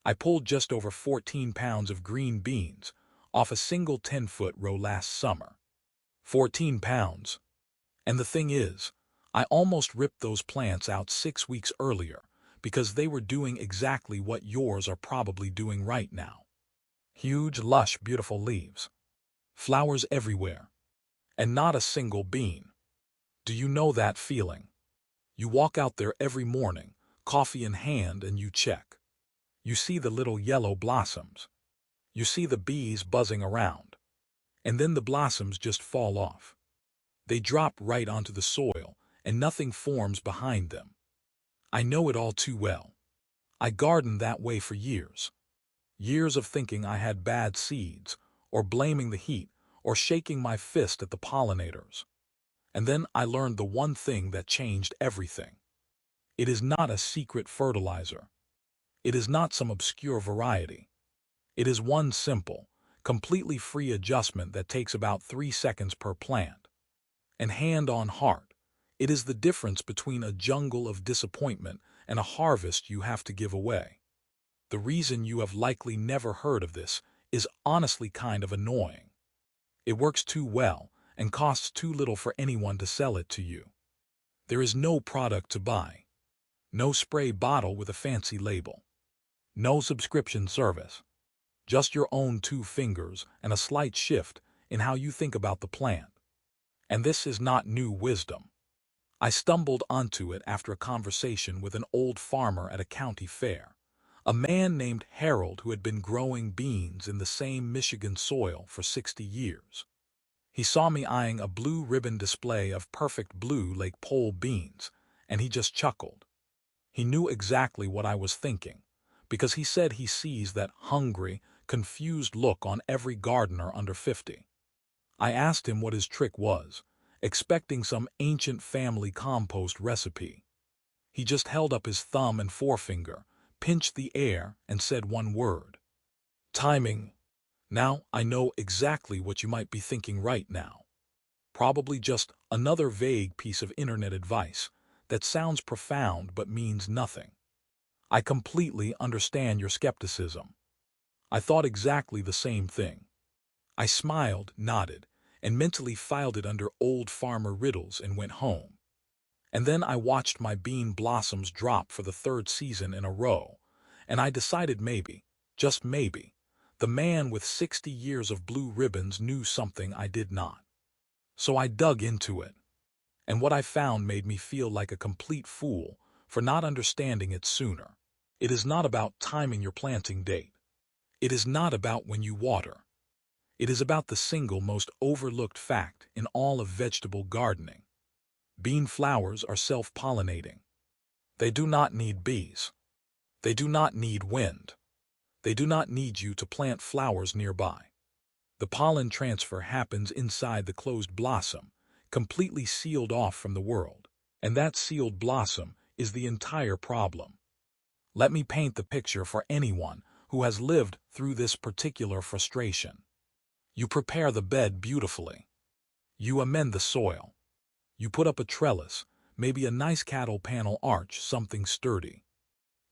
I pulled just over 14 pounds of green beans off a single 10-foot row last summer. 14 pounds. And the thing is, I almost ripped those plants out 6 weeks earlier because they were doing exactly what yours are probably doing right now. Huge, lush, beautiful leaves. Flowers everywhere. And not a single bean. Do you know that feeling? You walk out there every morning, coffee in hand, and you check. You see the little yellow blossoms. You see the bees buzzing around. And then the blossoms just fall off. They drop right onto the soil, and nothing forms behind them. I know it all too well. I gardened that way for years. Years of thinking I had bad seeds, or blaming the heat, or shaking my fist at the pollinators. And then I learned the one thing that changed everything. It is not a secret fertilizer. It is not some obscure variety. It is one simple, completely free adjustment that takes about 3 seconds per plant. And hand on heart, it is the difference between a jungle of disappointment and a harvest you have to give away. The reason you have likely never heard of this is honestly kind of annoying. It works too well and costs too little for anyone to sell it to you. There is no product to buy. No spray bottle with a fancy label. No subscription service. Just your own 2 fingers and a slight shift in how you think about the plant. And this is not new wisdom. I stumbled onto it after a conversation with an old farmer at a county fair, a man named Harold who had been growing beans in the same Michigan soil for 60 years. He saw me eyeing a blue ribbon display of perfect blue Lake Pole beans, and he just chuckled. He knew exactly what I was thinking, because he said he sees that hungry, confused look on every gardener under 50. I asked him what his trick was, expecting some ancient family compost recipe. He just held up his thumb and forefinger, pinched the air, and said one word. Timing. Now I know exactly what you might be thinking right now. Probably just another vague piece of internet advice that sounds profound but means nothing. I completely understand your skepticism. I thought exactly the same thing. I smiled, nodded, and mentally filed it under old farmer riddles and went home. And then I watched my bean blossoms drop for the 3rd season in a row, and I decided maybe, just maybe, the man with 60 years of blue ribbons knew something I did not. So I dug into it. And what I found made me feel like a complete fool for not understanding it sooner. It is not about timing your planting date. It is not about when you water. It is about the single most overlooked fact in all of vegetable gardening. Bean flowers are self-pollinating. They do not need bees. They do not need wind. They do not need you to plant flowers nearby. The pollen transfer happens inside the closed blossom, completely sealed off from the world, and that sealed blossom is the entire problem. Let me paint the picture for anyone who has lived through this particular frustration. You prepare the bed beautifully. You amend the soil. You put up a trellis, maybe a nice cattle panel arch, something sturdy.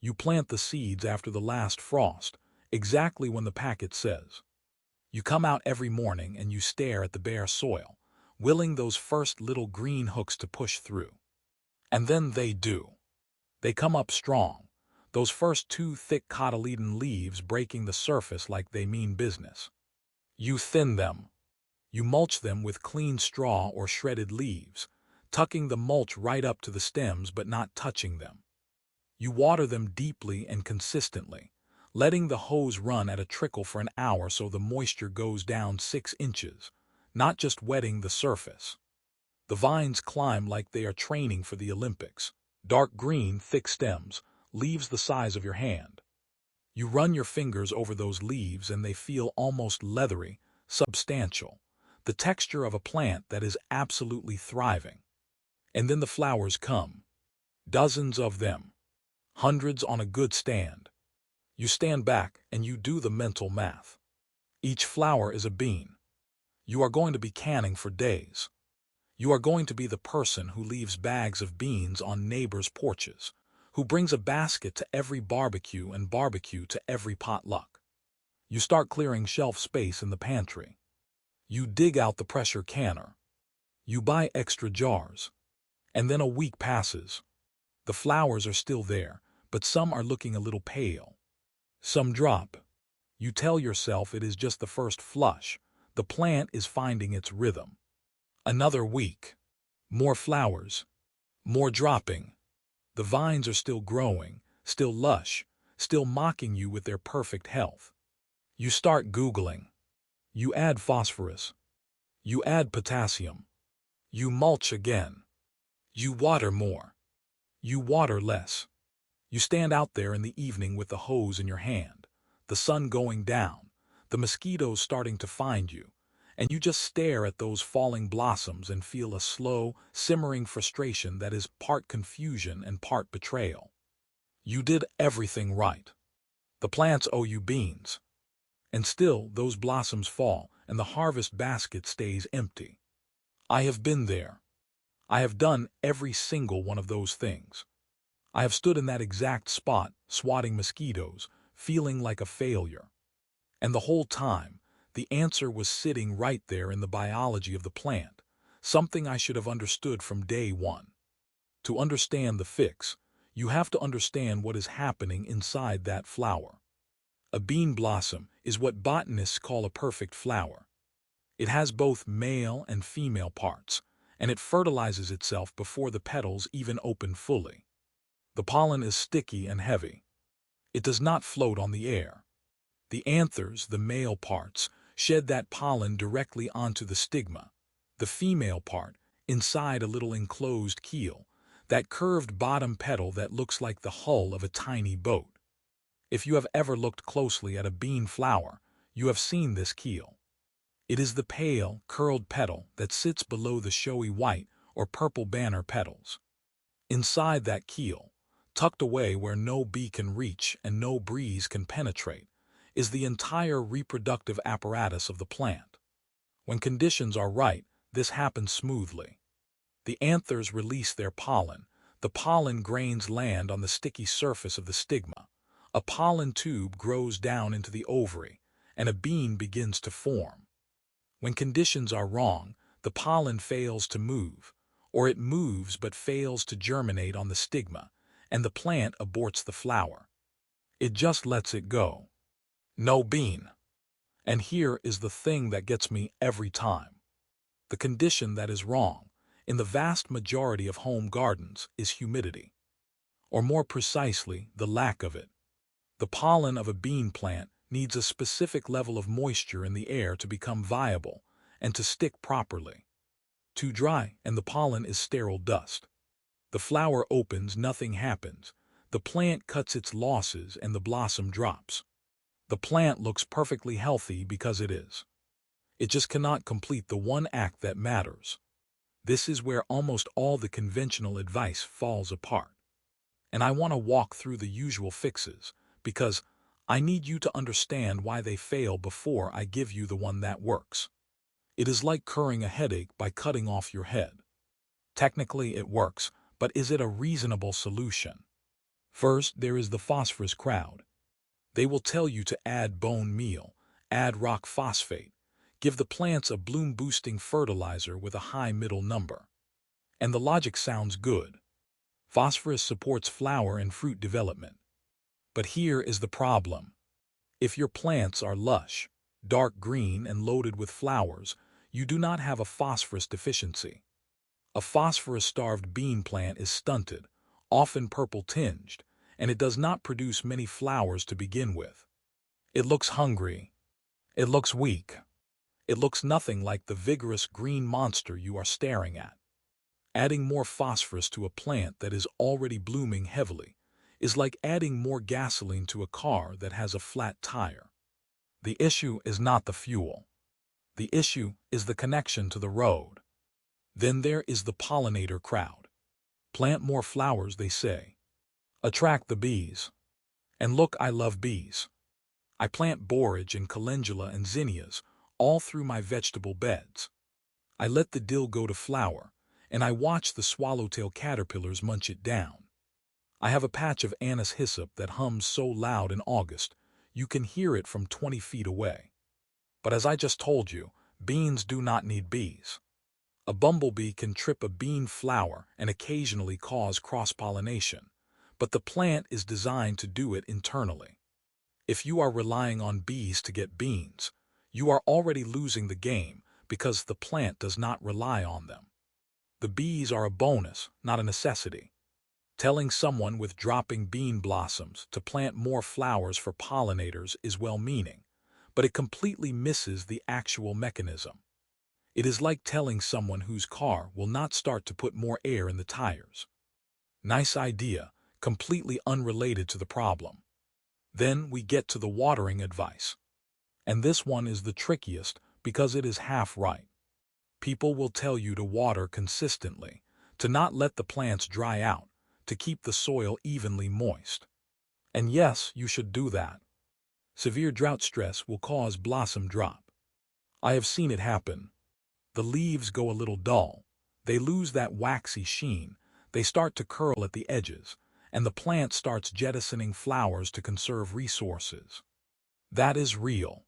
You plant the seeds after the last frost, exactly when the packet says. You come out every morning and you stare at the bare soil, willing those first little green hooks to push through. And then they do. They come up strong, those first 2 thick cotyledon leaves breaking the surface like they mean business. You thin them. You mulch them with clean straw or shredded leaves, tucking the mulch right up to the stems but not touching them. You water them deeply and consistently, letting the hose run at a trickle for an hour so the moisture goes down 6 inches, not just wetting the surface. The vines climb like they are training for the Olympics. Dark green, thick stems, leaves the size of your hand. You run your fingers over those leaves and they feel almost leathery, substantial, the texture of a plant that is absolutely thriving. And then the flowers come. Dozens of them. Hundreds on a good stand. You stand back and you do the mental math. Each flower is a bean. You are going to be canning for days. You are going to be the person who leaves bags of beans on neighbors' porches, who brings a basket to every barbecue and barbecue to every potluck. You start clearing shelf space in the pantry. You dig out the pressure canner. You buy extra jars. And then a week passes. The flowers are still there, but some are looking a little pale. Some drop. You tell yourself it is just the first flush. The plant is finding its rhythm. Another week. More flowers. More dropping. The vines are still growing, still lush, still mocking you with their perfect health. You start Googling. You add phosphorus. You add potassium. You mulch again. You water more. You water less. You stand out there in the evening with the hose in your hand, the sun going down, the mosquitoes starting to find you, and you just stare at those falling blossoms and feel a slow, simmering frustration that is part confusion and part betrayal. You did everything right. The plants owe you beans. And still those blossoms fall and the harvest basket stays empty. I have been there. I have done every single one of those things. I have stood in that exact spot, swatting mosquitoes, feeling like a failure. And the whole time, the answer was sitting right there in the biology of the plant, something I should have understood from day one. To understand the fix, you have to understand what is happening inside that flower. A bean blossom is what botanists call a perfect flower. It has both male and female parts, and it fertilizes itself before the petals even open fully. The pollen is sticky and heavy. It does not float on the air. The anthers, the male parts, shed that pollen directly onto the stigma. The female part, inside a little enclosed keel, that curved bottom petal that looks like the hull of a tiny boat. If you have ever looked closely at a bean flower, you have seen this keel. It is the pale, curled petal that sits below the showy white or purple banner petals. Inside that keel, tucked away where no bee can reach and no breeze can penetrate, is the entire reproductive apparatus of the plant. When conditions are right, this happens smoothly. The anthers release their pollen. The pollen grains land on the sticky surface of the stigma. A pollen tube grows down into the ovary, and a bean begins to form. When conditions are wrong, the pollen fails to move, or it moves but fails to germinate on the stigma, and the plant aborts the flower. It just lets it go. No bean. And here is the thing that gets me every time. The condition that is wrong, in the vast majority of home gardens, is humidity. Or more precisely, the lack of it. The pollen of a bean plant needs a specific level of moisture in the air to become viable and to stick properly. Too dry, and the pollen is sterile dust. The flower opens, nothing happens. The plant cuts its losses and the blossom drops. The plant looks perfectly healthy because it is. It just cannot complete the one act that matters. This is where almost all the conventional advice falls apart. And I want to walk through the usual fixes, because I need you to understand why they fail before I give you the one that works. It is like curing a headache by cutting off your head. Technically it works, but is it a reasonable solution? First, there is the phosphorus crowd. They will tell you to add bone meal, add rock phosphate, give the plants a bloom-boosting fertilizer with a high middle number. And the logic sounds good. Phosphorus supports flower and fruit development. But here is the problem. If your plants are lush, dark green and loaded with flowers, you do not have a phosphorus deficiency. A phosphorus-starved bean plant is stunted, often purple-tinged, and it does not produce many flowers to begin with. It looks hungry. It looks weak. It looks nothing like the vigorous green monster you are staring at. Adding more phosphorus to a plant that is already blooming heavily is like adding more gasoline to a car that has a flat tire. The issue is not the fuel. The issue is the connection to the road. Then there is the pollinator crowd. Plant more flowers, they say. Attract the bees. And look, I love bees. I plant borage and calendula and zinnias all through my vegetable beds. I let the dill go to flower, and I watch the swallowtail caterpillars munch it down. I have a patch of anise hyssop that hums so loud in August, you can hear it from 20 feet away. But as I just told you, beans do not need bees. A bumblebee can trip a bean flower and occasionally cause cross-pollination, but the plant is designed to do it internally. If you are relying on bees to get beans, you are already losing the game because the plant does not rely on them. The bees are a bonus, not a necessity. Telling someone with dropping bean blossoms to plant more flowers for pollinators is well-meaning, but it completely misses the actual mechanism. It is like telling someone whose car will not start to put more air in the tires. Nice idea, completely unrelated to the problem. Then we get to the watering advice. And this one is the trickiest because it is half right. People will tell you to water consistently, to not let the plants dry out, to keep the soil evenly moist. And yes, you should do that. Severe drought stress will cause blossom drop. I have seen it happen. The leaves go a little dull, they lose that waxy sheen, they start to curl at the edges, and the plant starts jettisoning flowers to conserve resources. That is real.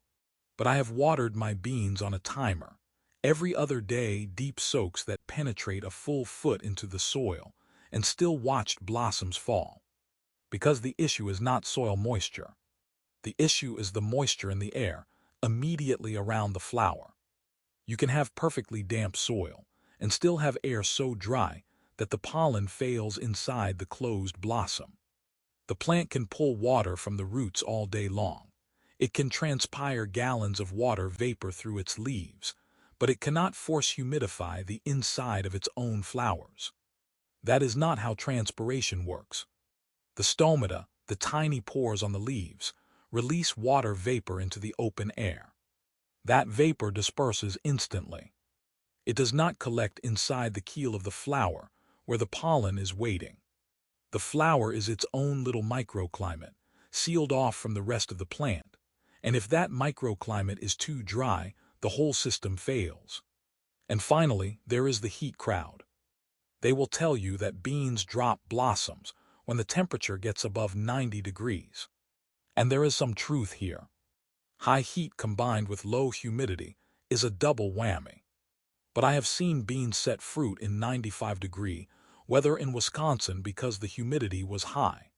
But I have watered my beans on a timer. Every other day, deep soaks that penetrate a full foot into the soil, and still watched blossoms fall. Because the issue is not soil moisture. The issue is the moisture in the air, immediately around the flower. You can have perfectly damp soil, and still have air so dry that the pollen fails inside the closed blossom. The plant can pull water from the roots all day long. It can transpire gallons of water vapor through its leaves, but it cannot force humidify the inside of its own flowers. That is not how transpiration works. The stomata, the tiny pores on the leaves, release water vapor into the open air. That vapor disperses instantly. It does not collect inside the keel of the flower, where the pollen is waiting. The flower is its own little microclimate, sealed off from the rest of the plant, and if that microclimate is too dry, the whole system fails. And finally, there is the heat crowd. They will tell you that beans drop blossoms when the temperature gets above 90 degrees. And there is some truth here. High heat combined with low humidity is a double whammy. But I have seen beans set fruit in 95-degree weather in Wisconsin because the humidity was high.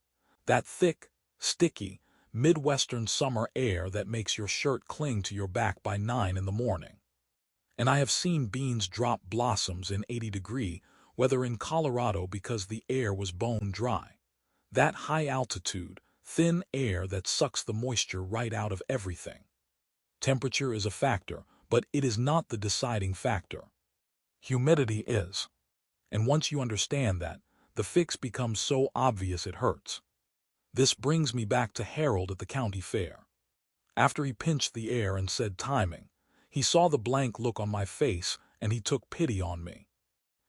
That thick, sticky, Midwestern summer air that makes your shirt cling to your back by 9 in the morning. And I have seen beans drop blossoms in 80-degree weather in Colorado because the air was bone dry. That high altitude, thin air that sucks the moisture right out of everything. Temperature is a factor, but it is not the deciding factor. Humidity is. And once you understand that, the fix becomes so obvious it hurts. This brings me back to Harold at the county fair. After he pinched the air and said timing, he saw the blank look on my face and he took pity on me.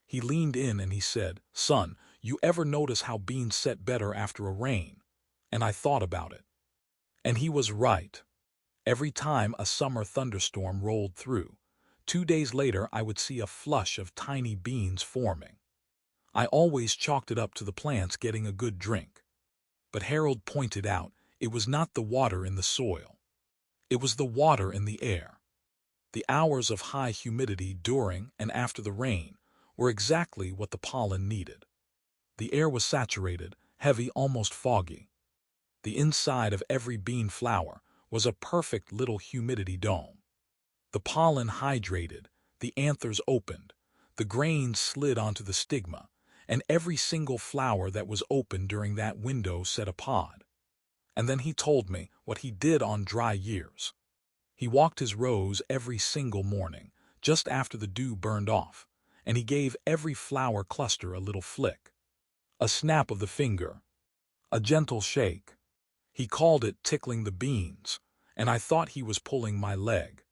He leaned in and he said, "Son, you ever notice how beans set better after a rain?" And I thought about it. And he was right. Every time a summer thunderstorm rolled through, 2 days later I would see a flush of tiny beans forming. I always chalked it up to the plants getting a good drink. But Harold pointed out it was not the water in the soil. It was the water in the air. The hours of high humidity during and after the rain were exactly what the pollen needed. The air was saturated, heavy, almost foggy. The inside of every bean flower was a perfect little humidity dome. The pollen hydrated, the anthers opened, the grains slid onto the stigma, and every single flower that was open during that window set a pod. And then he told me what he did on dry years. He walked his rows every single morning, just after the dew burned off, and he gave every flower cluster a little flick. A snap of the finger. A gentle shake. He called it tickling the beans, and I thought he was pulling my leg.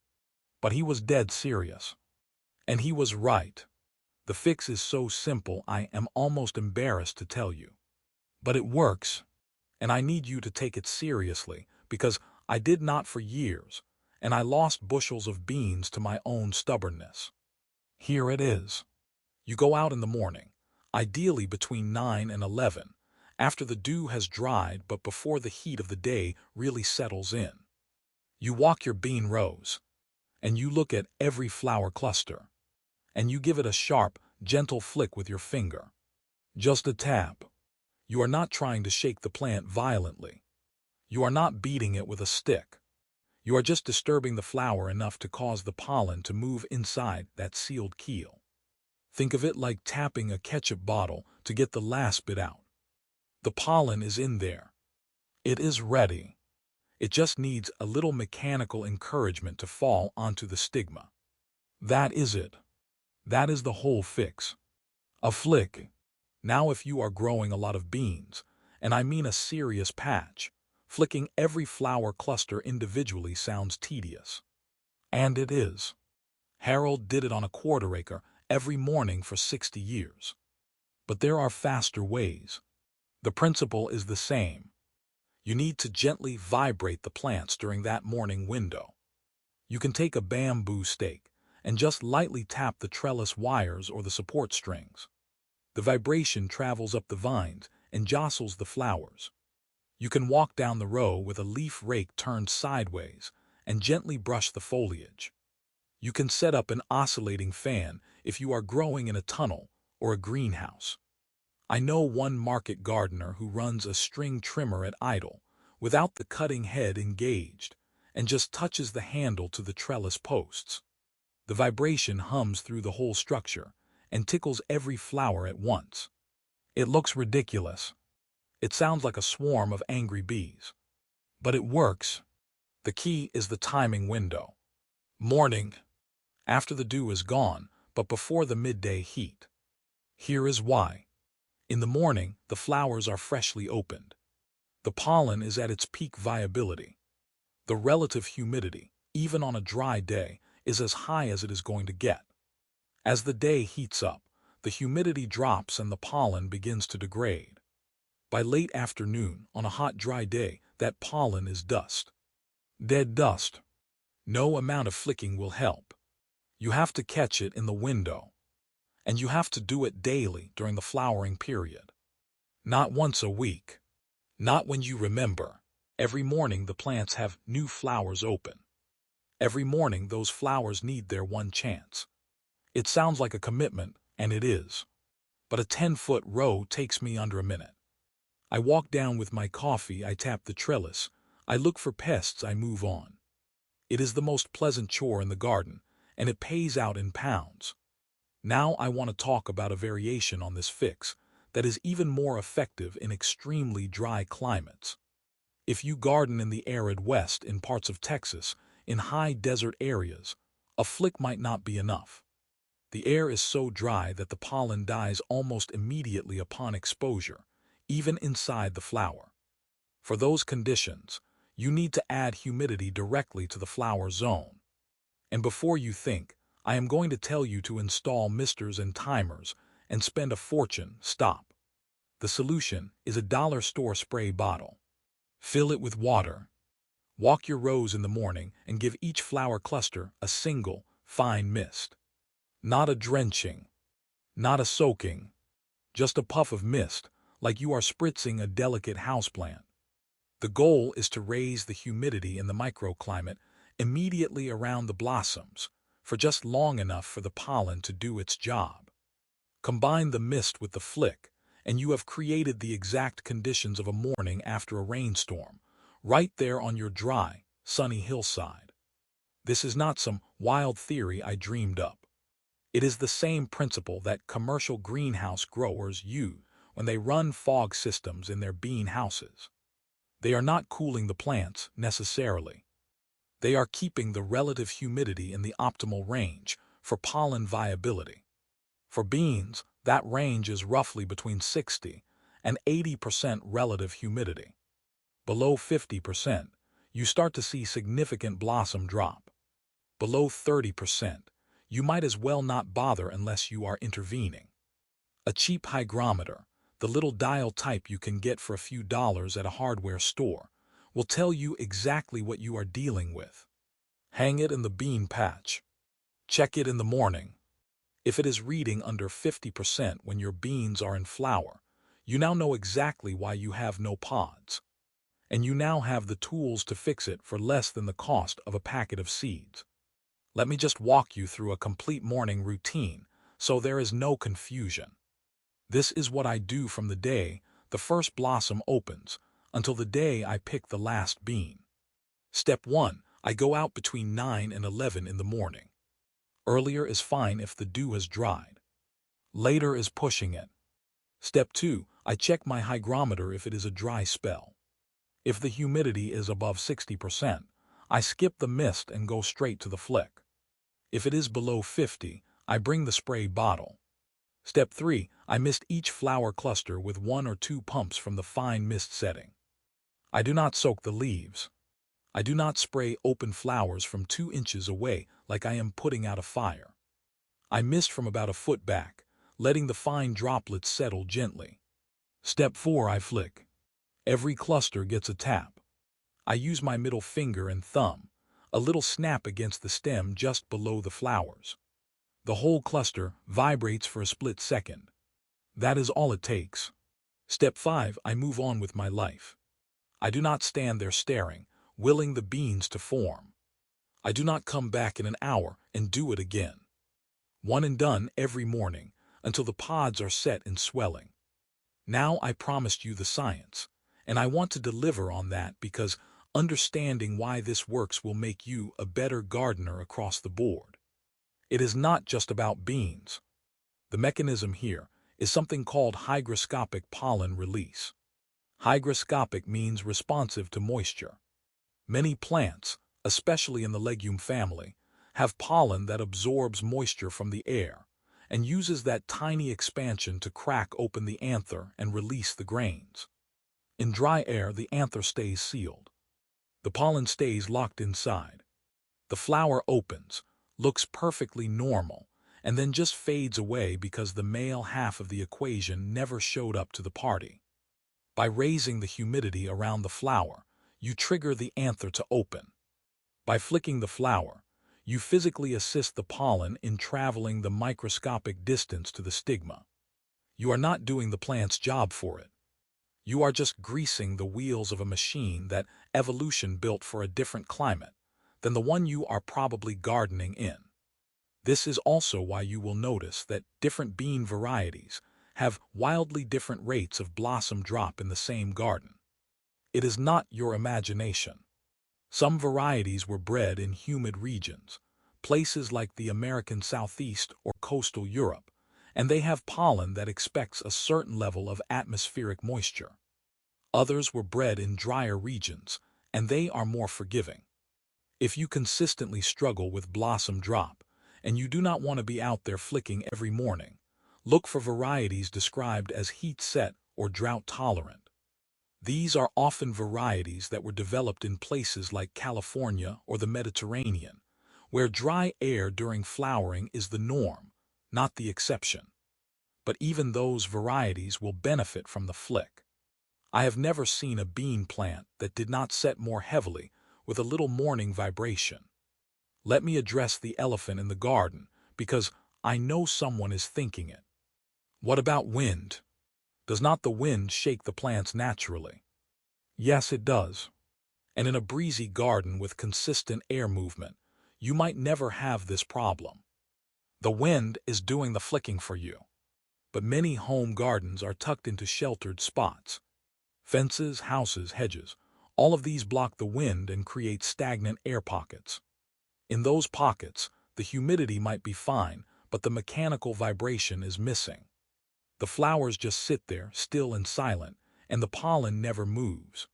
But he was dead serious. And he was right. The fix is so simple I am almost embarrassed to tell you. But it works, and I need you to take it seriously, because I did not for years, and I lost bushels of beans to my own stubbornness. Here it is. You go out in the morning, ideally between 9 and 11, after the dew has dried but before the heat of the day really settles in. You walk your bean rows, and you look at every flower cluster, and you give it a sharp, gentle flick with your finger. Just a tap. You are not trying to shake the plant violently. You are not beating it with a stick. You are just disturbing the flower enough to cause the pollen to move inside that sealed keel. Think of it like tapping a ketchup bottle to get the last bit out. The pollen is in there. It is ready. It just needs a little mechanical encouragement to fall onto the stigma. That is it. That is the whole fix. A flick. Now if you are growing a lot of beans, and I mean a serious patch, flicking every flower cluster individually sounds tedious. And it is. Harold did it on a quarter acre every morning for 60 years. But there are faster ways. The principle is the same. You need to gently vibrate the plants during that morning window. You can take a bamboo stake and just lightly tap the trellis wires or the support strings. The vibration travels up the vines and jostles the flowers. You can walk down the row with a leaf rake turned sideways and gently brush the foliage. You can set up an oscillating fan if you are growing in a tunnel or a greenhouse. I know one market gardener who runs a string trimmer at idle, without the cutting head engaged, and just touches the handle to the trellis posts. The vibration hums through the whole structure and tickles every flower at once. It looks ridiculous. It sounds like a swarm of angry bees. But it works. The key is the timing window. Morning, after the dew is gone, but before the midday heat. Here is why. In the morning, the flowers are freshly opened. The pollen is at its peak viability. The relative humidity, even on a dry day, is as high as it is going to get. As the day heats up, the humidity drops and the pollen begins to degrade. By late afternoon, on a hot, dry day, that pollen is dust. Dead dust. No amount of flicking will help. You have to catch it in the window. And you have to do it daily during the flowering period. Not once a week. Not when you remember. Every morning the plants have new flowers open. Every morning those flowers need their one chance. It sounds like a commitment, and it is. But a 10-foot row takes me under a minute. I walk down with my coffee, I tap the trellis, I look for pests, I move on. It is the most pleasant chore in the garden, and it pays out in pounds. Now I want to talk about a variation on this fix that is even more effective in extremely dry climates. If you garden in the arid West, in parts of Texas, in high desert areas, a flick might not be enough. The air is so dry that the pollen dies almost immediately upon exposure, even inside the flower. For those conditions, you need to add humidity directly to the flower zone. And before you think, I am going to tell you to install misters and timers and spend a fortune, stop. The solution is a dollar store spray bottle. Fill it with water. Walk your rows in the morning and give each flower cluster a single, fine mist. Not a drenching, not a soaking, just a puff of mist, like you are spritzing a delicate houseplant. The goal is to raise the humidity in the microclimate immediately around the blossoms, for just long enough for the pollen to do its job. Combine the mist with the flick, and you have created the exact conditions of a morning after a rainstorm, right there on your dry, sunny hillside. This is not some wild theory I dreamed up. It is the same principle that commercial greenhouse growers use when they run fog systems in their bean houses. They are not cooling the plants necessarily. They are keeping the relative humidity in the optimal range for pollen viability. For beans, that range is roughly between 60 and 80% relative humidity. Below 50%, you start to see significant blossom drop. Below 30%, you might as well not bother unless you are intervening. A cheap hygrometer, the little dial type you can get for a few dollars at a hardware store, will tell you exactly what you are dealing with. Hang it in the bean patch. Check it in the morning. If it is reading under 50% when your beans are in flower, You now know exactly why you have no pods. And you now have the tools to fix it for less than the cost of a packet of seeds. Let me just walk you through a complete morning routine so there is no confusion. This is what I do from the day the first blossom opens until the day I pick the last bean. Step 1. I go out between 9 and 11 in the morning. Earlier is fine if the dew has dried. Later is pushing it. Step 2. I check my hygrometer if it is a dry spell. If the humidity is above 60%, I skip the mist and go straight to the flick. If it is below 50, I bring the spray bottle. Step 3. I mist each flower cluster with 1 or 2 pumps from the fine mist setting. I do not soak the leaves. I do not spray open flowers from 2 inches away like I am putting out a fire. I mist from about a foot back, letting the fine droplets settle gently. Step 4. I flick. Every cluster gets a tap. I use my middle finger and thumb, a little snap against the stem just below the flowers. The whole cluster vibrates for a split second. That is all it takes. Step 5. I move on with my life. I do not stand there staring, willing the beans to form. I do not come back in an hour and do it again. One and done every morning until the pods are set and swelling. Now I promised you the science, and I want to deliver on that because understanding why this works will make you a better gardener across the board. It is not just about beans. The mechanism here is something called hygroscopic pollen release. Hygroscopic means responsive to moisture. Many plants, especially in the legume family, have pollen that absorbs moisture from the air and uses that tiny expansion to crack open the anther and release the grains. In dry air, the anther stays sealed. The pollen stays locked inside. The flower opens, looks perfectly normal, and then just fades away because the male half of the equation never showed up to the party. By raising the humidity around the flower, you trigger the anther to open. By flicking the flower, you physically assist the pollen in traveling the microscopic distance to the stigma. You are not doing the plant's job for it. You are just greasing the wheels of a machine that evolution built for a different climate than the one you are probably gardening in. This is also why you will notice that different bean varieties have wildly different rates of blossom drop in the same garden. It is not your imagination. Some varieties were bred in humid regions, places like the American Southeast or coastal Europe, and they have pollen that expects a certain level of atmospheric moisture. Others were bred in drier regions, and they are more forgiving. If you consistently struggle with blossom drop, and you do not want to be out there flicking every morning, look for varieties described as heat-set or drought-tolerant. These are often varieties that were developed in places like California or the Mediterranean, where dry air during flowering is the norm, not the exception. But even those varieties will benefit from the flick. I have never seen a bean plant that did not set more heavily with a little morning vibration. Let me address the elephant in the garden because I know someone is thinking it. What about wind? Does not the wind shake the plants naturally? Yes, it does. And in a breezy garden with consistent air movement, you might never have this problem. The wind is doing the flicking for you. But many home gardens are tucked into sheltered spots. Fences, houses, hedges, all of these block the wind and create stagnant air pockets. In those pockets, the humidity might be fine, but the mechanical vibration is missing. The flowers just sit there, still and silent, and the pollen never moves.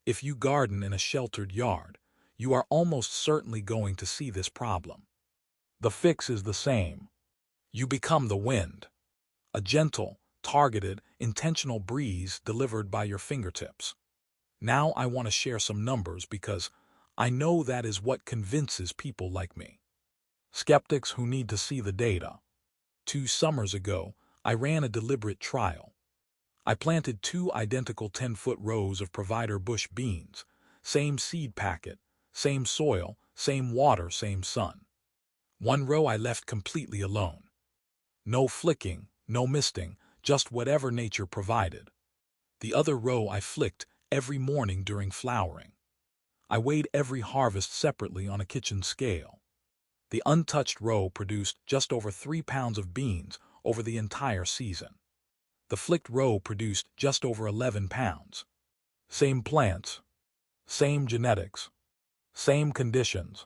If you garden in a sheltered yard, you are almost certainly going to see this problem. The fix is the same. You become the wind. A gentle, targeted, intentional breeze delivered by your fingertips. Now I want to share some numbers because I know that is what convinces people like me. Skeptics who need to see the data. 2 summers ago, I ran a deliberate trial. I planted 2 identical 10-foot rows of provider bush beans, same seed packet, same soil, same water, same sun. One row I left completely alone. No flicking, no misting, just whatever nature provided. The other row I flicked every morning during flowering. I weighed every harvest separately on a kitchen scale. The untouched row produced just over 3 pounds of beans over the entire season. The flicked row produced just over 11 pounds. Same plants, same genetics, same conditions.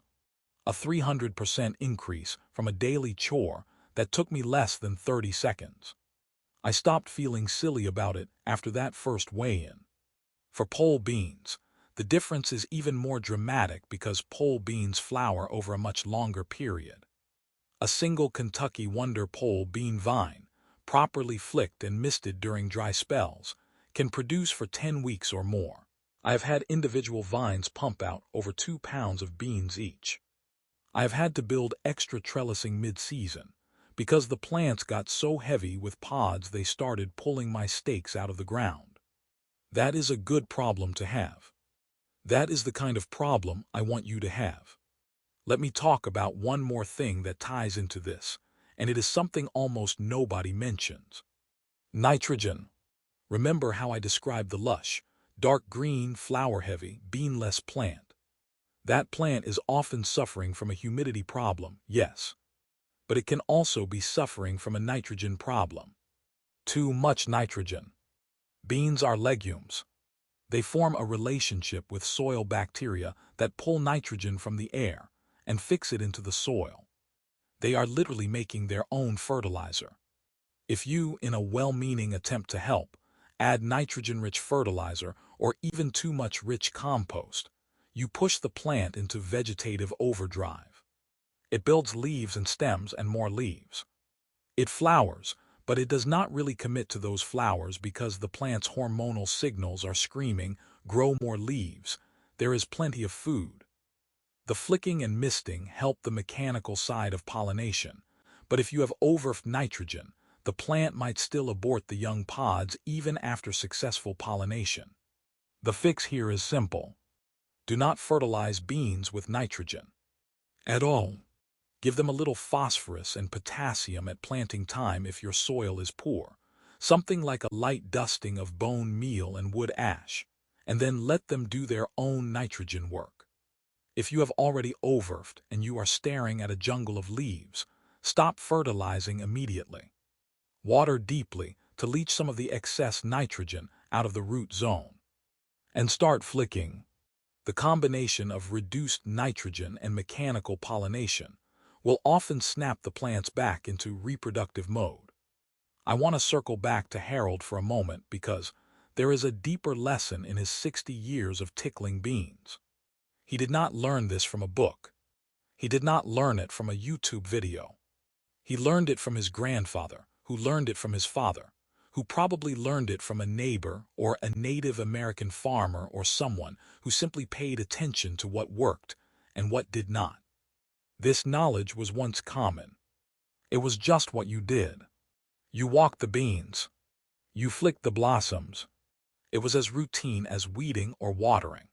A 300% increase from a daily chore that took me less than 30 seconds. I stopped feeling silly about it after that first weigh-in. For pole beans, the difference is even more dramatic because pole beans flower over a much longer period. A single Kentucky Wonder pole bean vine, properly flicked and misted during dry spells, can produce for 10 weeks or more. I have had individual vines pump out over 2 pounds of beans each. I have had to build extra trellising mid-season because the plants got so heavy with pods they started pulling my stakes out of the ground. That is a good problem to have. That is the kind of problem I want you to have. Let me talk about one more thing that ties into this, and it is something almost nobody mentions. Nitrogen. Remember how I described the lush, dark green, flower-heavy, bean-less plant? That plant is often suffering from a humidity problem, yes, but it can also be suffering from a nitrogen problem. Too much nitrogen. Beans are legumes. They form a relationship with soil bacteria that pull nitrogen from the air and fix it into the soil. They are literally making their own fertilizer. If you, in a well-meaning attempt to help, add nitrogen-rich fertilizer or even too much rich compost, you push the plant into vegetative overdrive. It builds leaves and stems and more leaves. It flowers, but it does not really commit to those flowers because the plant's hormonal signals are screaming, grow more leaves, there is plenty of food. The flicking and misting help the mechanical side of pollination, but if you have over nitrogen, the plant might still abort the young pods even after successful pollination. The fix here is simple. Do not fertilize beans with nitrogen at all. Give them a little phosphorus and potassium at planting time if your soil is poor, something like a light dusting of bone meal and wood ash, and then let them do their own nitrogen work. If you have already overfed and you are staring at a jungle of leaves, stop fertilizing immediately. Water deeply to leach some of the excess nitrogen out of the root zone. And start flicking. The combination of reduced nitrogen and mechanical pollination will often snap the plants back into reproductive mode. I want to circle back to Harold for a moment because there is a deeper lesson in his 60 years of tickling beans. He did not learn this from a book. He did not learn it from a YouTube video. He learned it from his grandfather, who learned it from his father, who probably learned it from a neighbor or a Native American farmer or someone who simply paid attention to what worked and what did not. This knowledge was once common. It was just what you did. You walked the beans. You flicked the blossoms. It was as routine as weeding or watering.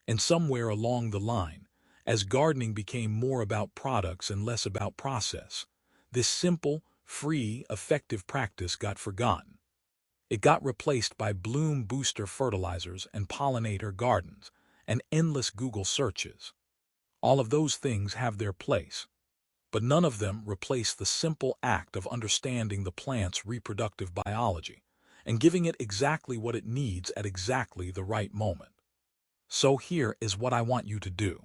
And somewhere along the line, as gardening became more about products and less about process, this simple, free, effective practice got forgotten. It got replaced by bloom booster fertilizers and pollinator gardens and endless Google searches. All of those things have their place, but none of them replace the simple act of understanding the plant's reproductive biology and giving it exactly what it needs at exactly the right moment. So here is what I want you to do.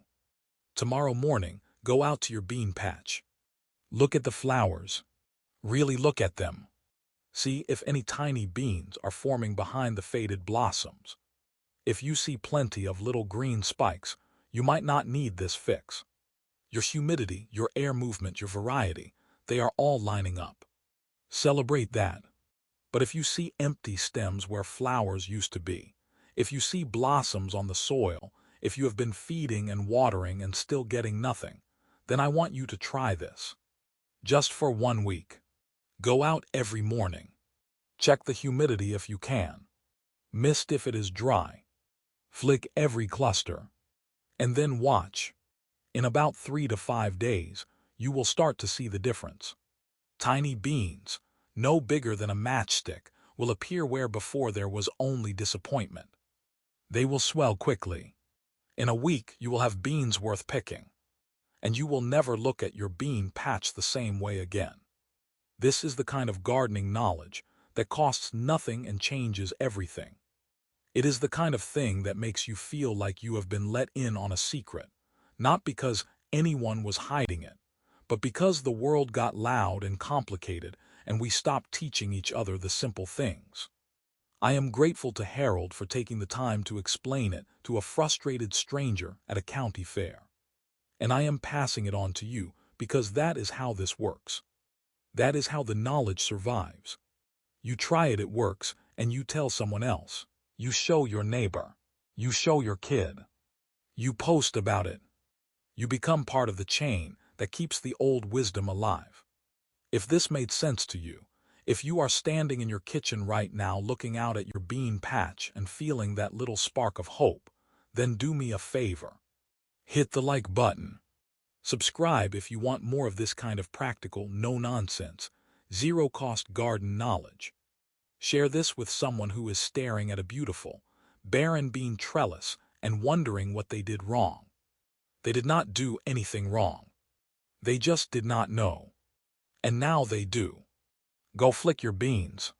Tomorrow morning, go out to your bean patch. Look at the flowers. Really look at them. See if any tiny beans are forming behind the faded blossoms. If you see plenty of little green spikes, you might not need this fix. Your humidity, your air movement, your variety, they are all lining up. Celebrate that. But if you see empty stems where flowers used to be, if you see blossoms on the soil, if you have been feeding and watering and still getting nothing, then I want you to try this. Just for 1 week. Go out every morning. Check the humidity if you can. Mist if it is dry. Flick every cluster. And then watch. In about 3 to 5 days, you will start to see the difference. Tiny beans, no bigger than a matchstick, will appear where before there was only disappointment. They will swell quickly. In a week, you will have beans worth picking, and you will never look at your bean patch the same way again. This is the kind of gardening knowledge that costs nothing and changes everything. It is the kind of thing that makes you feel like you have been let in on a secret, not because anyone was hiding it, but because the world got loud and complicated and we stopped teaching each other the simple things. I am grateful to Harold for taking the time to explain it to a frustrated stranger at a county fair. And I am passing it on to you because that is how this works. That is how the knowledge survives. You try it, it works, and you tell someone else. You show your neighbor. You show your kid. You post about it. You become part of the chain that keeps the old wisdom alive. If this made sense to you, if you are standing in your kitchen right now looking out at your bean patch and feeling that little spark of hope, then do me a favor. Hit the like button. Subscribe if you want more of this kind of practical, no-nonsense, zero-cost garden knowledge. Share this with someone who is staring at a beautiful, barren bean trellis and wondering what they did wrong. They did not do anything wrong. They just did not know. And now they do. Go flick your beans.